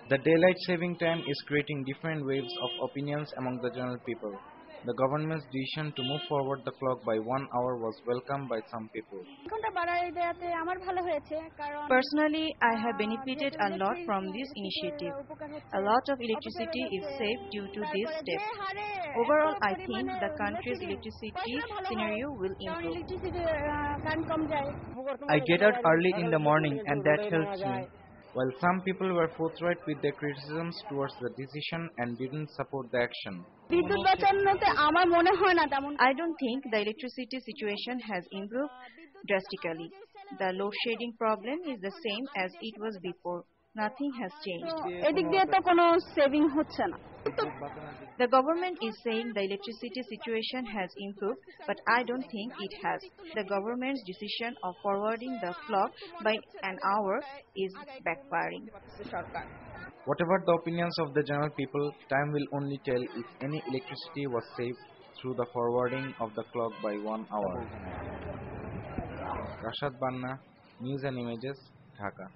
The daylight saving time is creating different waves of opinions among the general people. The government's decision to move forward the clock by 1 hour was welcomed by some people. Personally, I have benefited a lot from this initiative. A lot of electricity is saved due to this step. Overall, I think the country's electricity scenario will improve. I get out early in the morning and that helps me. While some people were forthright with their criticisms towards the decision and didn't support the action. I don't think the electricity situation has improved drastically. The load shedding problem is the same as it was before. Nothing has changed. The government is saying the electricity situation has improved, but I don't think it has. The government's decision of forwarding the clock by an hour is backfiring. Whatever the opinions of the general people, time will only tell if any electricity was saved through the forwarding of the clock by 1 hour. Rashad Banna, News and Images, Dhaka.